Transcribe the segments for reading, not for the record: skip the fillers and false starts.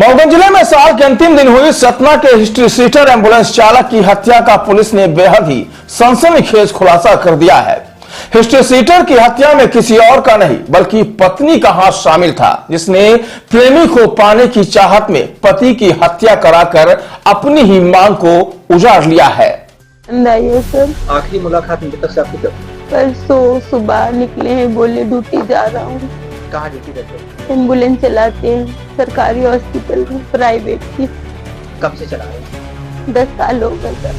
मऊगंज जिले में साल के अंतिम दिन हुई सतना के हिस्ट्री सीटर एम्बुलेंस चालक की हत्या का पुलिस ने बेहद ही सनसनीखेज खुलासा कर दिया है। हिस्ट्री सीटर की हत्या में किसी और का नहीं बल्कि पत्नी का हाथ शामिल था, जिसने प्रेमी को पाने की चाहत में पति की हत्या कराकर अपनी ही मांग को उजाड़ लिया है। सर आखिरी मुलाकात मृतक से आपकी कब? परसों सुबह निकले हैं, बोले ड्यूटी जा रहा हूँ। कहाँ ड्यूटी करते हो? एम्बुलेंस चलाते हैं सरकारी हॉस्पिटल में, प्राइवेट की। कब से चला रहे हैं? 10 साल हो गए सर।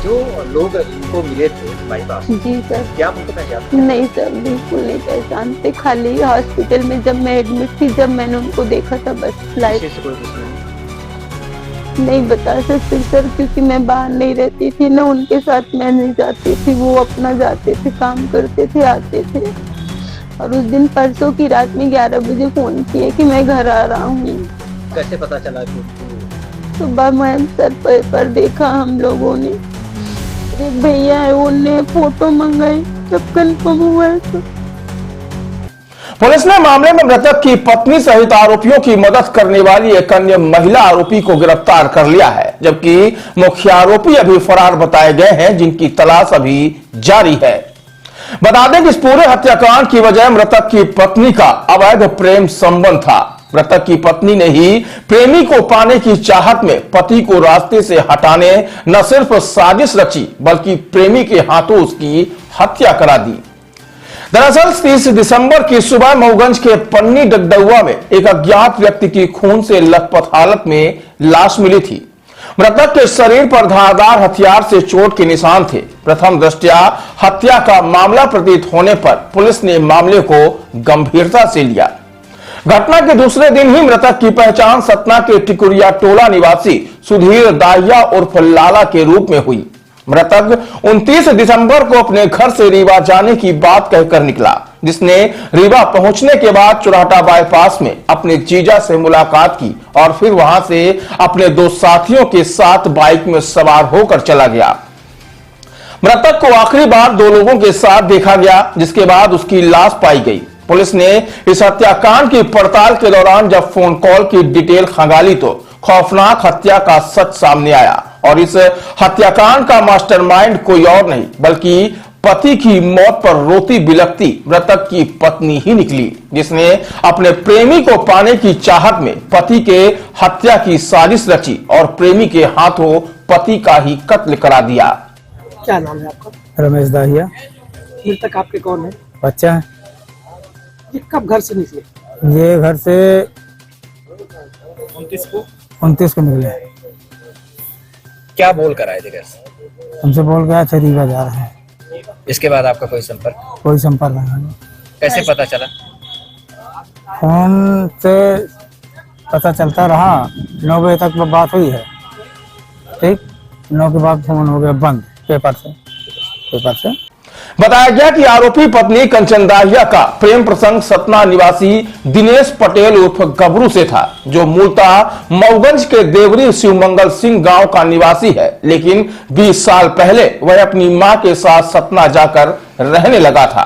जो लोग इनको मिले थे बाईपास, जी सर। क्या उनको पहचानते? नहीं सर, बिल्कुल नहीं पहचानते। खाली हॉस्पिटल में जब मैं एडमिट थी, जब मैंने उनको देखा था बस। लाइफ किसी से कोई दुश्मनी? नहीं बता सकते सर, क्योंकि मैं बाहर नहीं रहती थी ना, उनके साथ मैं नहीं जाती थी। वो अपना जाते थे, काम करते थे, आते थे। और उस दिन परसों की रात में 11 बजे फोन किए कि मैं घर आ रहा हूँ। कैसे पता चला कि सुबह मैं सर पर देखा हम लोगों ने, एक भैया है उन्होंने फोटो मंगाई, जब कंफर्म हुआ तो। पुलिस ने मामले में मृतक की पत्नी सहित आरोपियों की मदद करने वाली एक अन्य महिला आरोपी को गिरफ्तार कर लिया है, जबकि मुख्य आरोपी अभी फरार बताए गए हैं, जिनकी तलाश अभी जारी है। बता दें कि इस पूरे हत्याकांड की वजह मृतक की पत्नी का अवैध प्रेम संबंध था। मृतक की पत्नी ने ही प्रेमी को पाने की चाहत में पति को रास्ते से हटाने न सिर्फ साजिश रची बल्कि प्रेमी के हाथों उसकी हत्या करा दी। दरअसल 30 दिसंबर की सुबह मऊगंज के पन्नी डगडुआ में एक अज्ञात व्यक्ति की खून से लथपथ हालत में लाश मिली थी। मृतक के शरीर पर धारदार हथियार से चोट के निशान थे। प्रथम दृष्टया हत्या का मामला प्रतीत होने पर पुलिस ने मामले को गंभीरता से लिया। घटना के दूसरे दिन ही मृतक की पहचान सतना के टिकुरिया टोला निवासी सुधीर दाहिया उर्फ लाला के रूप में हुई। मृतक 29 दिसंबर को अपने घर से रीवा जाने की बात कहकर निकला, जिसने रीवा पहुंचने के बाद चुराटा बाईपास में अपने जीजा से मुलाकात की और फिर वहां से अपने 2 साथियों के साथ बाइक में सवार होकर चला गया। मृतक को आखिरी बार 2 लोगों के साथ देखा गया, जिसके बाद उसकी लाश पाई गई। पुलिस ने इस हत्याकांड की पड़ताल के दौरान जब फोन कॉल की डिटेल खंगाली तो खौफनाक हत्या का सच सामने आया और इस हत्याकांड का मास्टरमाइंड कोई और नहीं बल्कि पति की मौत पर रोती बिलखती मृतक की पत्नी ही निकली, जिसने अपने प्रेमी को पाने की चाहत में पति के हत्या की साजिश रची और प्रेमी के हाथों पति का ही कत्ल करा दिया। क्या नाम है आपका? रमेश दाहिया। मृतक आपके कौन है? बच्चा है। ये कब घर से निकले? ये घर से 29 को निकले। क्या बोल कर आए थे घर से? हमसे बोल गया थे रीवा जा रहे हैं। इसके बाद आपका कोई संपर्क? कोई संपर्क नहीं। कैसे पता चला? फोन से पता चलता रहा। 9 बजे तक बात हुई है, ठीक। 9 के बाद फोन हो गया बंद पेपर से। बताया गया कि आरोपी पत्नी कंचन दाहिया का प्रेम प्रसंग सतना निवासी दिनेश पटेल उर्फ गबरू से था, जो मूलतः मऊगंज के देवरी शिवमंगल सिंह गांव का निवासी है, लेकिन 20 साल पहले वह अपनी मां के साथ सतना जाकर रहने लगा था।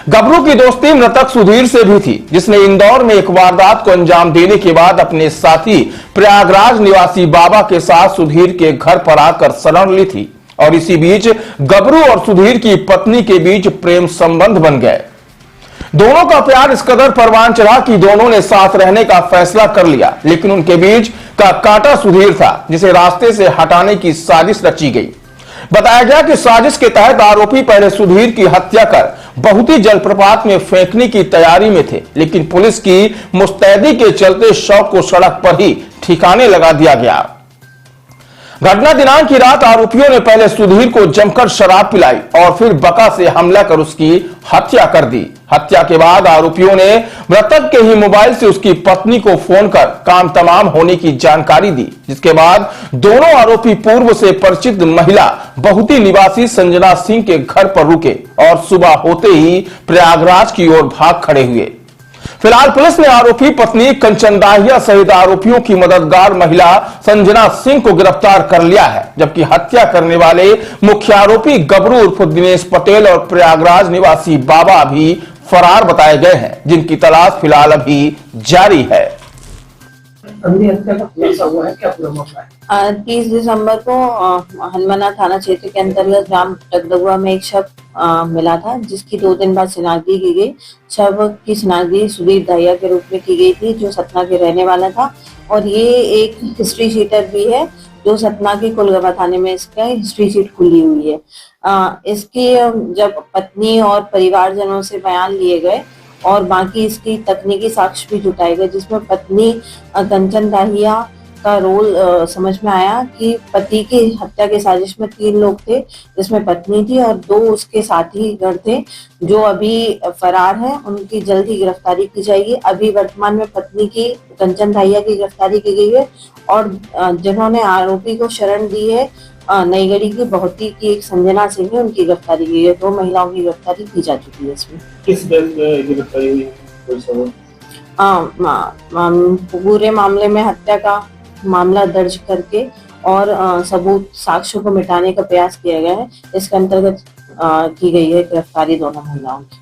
गबरू की दोस्ती मृतक सुधीर से भी थी, जिसने इंदौर में एक वारदात को अंजाम देने के बाद अपने साथी प्रयागराज निवासी बाबा के साथ सुधीर के घर पर आकर शरण ली थी और इसी बीच गबरू और सुधीर की पत्नी के बीच प्रेम संबंध बन गए। दोनों का प्यार इस कदर परवान चढ़ा कि दोनों ने साथ रहने का फैसला कर लिया, लेकिन उनके बीच का कांटा सुधीर था, जिसे रास्ते से हटाने की साजिश रची गई। बताया गया कि साजिश के तहत आरोपी पहले सुधीर की हत्या कर बहुत ही जलप्रपात में फेंकने की तैयारी में थे, लेकिन पुलिस की मुस्तैदी के चलते शव को सड़क पर ही ठिकाने लगा दिया गया। घटना दिनांक की रात आरोपियों ने पहले सुधीर को जमकर शराब पिलाई और फिर बका से हमला कर उसकी हत्या कर दी। हत्या के बाद आरोपियों ने मृतक के ही मोबाइल से उसकी पत्नी को फोन कर काम तमाम होने की जानकारी दी, जिसके बाद दोनों आरोपी पूर्व से परिचित महिला बहुती निवासी संजना सिंह के घर पर रुके और सुबह होते ही प्रयागराज की ओर भाग खड़े हुए। फिलहाल पुलिस ने आरोपी पत्नी कंचन दाहिया सहित आरोपियों की मददगार महिला संजना सिंह को गिरफ्तार कर लिया है, जबकि हत्या करने वाले मुख्य आरोपी गबरू उर्फ दिनेश पटेल और प्रयागराज निवासी बाबा भी फरार बताए गए हैं, जिनकी तलाश फिलहाल अभी जारी है। अगली हत्या का खुलासा हुआ है, क्या पूरा मामला है? 30 दिसंबर को हनुमाना थाना क्षेत्र के अंतर्गत ग्राम टकदुआ में एक शव मिला था, जिसकी 2 दिन बाद शिनाख्ती की गई। शव की शिनाख्ती सुदीप दहिया के रूप में की गई थी, जो सतना के रहने वाला था, और ये एक हिस्ट्री शीटर भी है, जो सतना के कुलगवा थाने में इसका हिस्ट्री शीट खुली हुई है। इसकी जब पत्नी और परिवारजनों से बयान लिए गए और बाकी इसकी तकनीकी साक्ष्य भी जुटाए गए, जिसमें पत्नी कंचन दाहिया का रोल समझ में आया कि पति की हत्या की साजिश में 3 लोग थे, जिसमें पत्नी थी और 2 उसके साथी गण थे, जो अभी फरार हैं। उनकी जल्दी गिरफ्तारी की जाएगी। अभी वर्तमान में पत्नी की कंचन दाहिया की गिरफ्तारी की गई है, और जिन्होंने आरोपी को शरण दी है नईगढ़ी की बहुती की एक संजना सिंह है, उनकी गिरफ्तारी की है। 2 महिलाओं की गिरफ्तारी की जा चुकी है इसमें। किस बेस पे गिरफ्तारी हुई है? कोई सबूत? पूरे मामले में हत्या का मामला दर्ज करके और सबूत साक्ष्यों को मिटाने का प्रयास किया गया है। इसके अंतर्गत की गई है गिरफ्तारी दोनों महिलाओं की।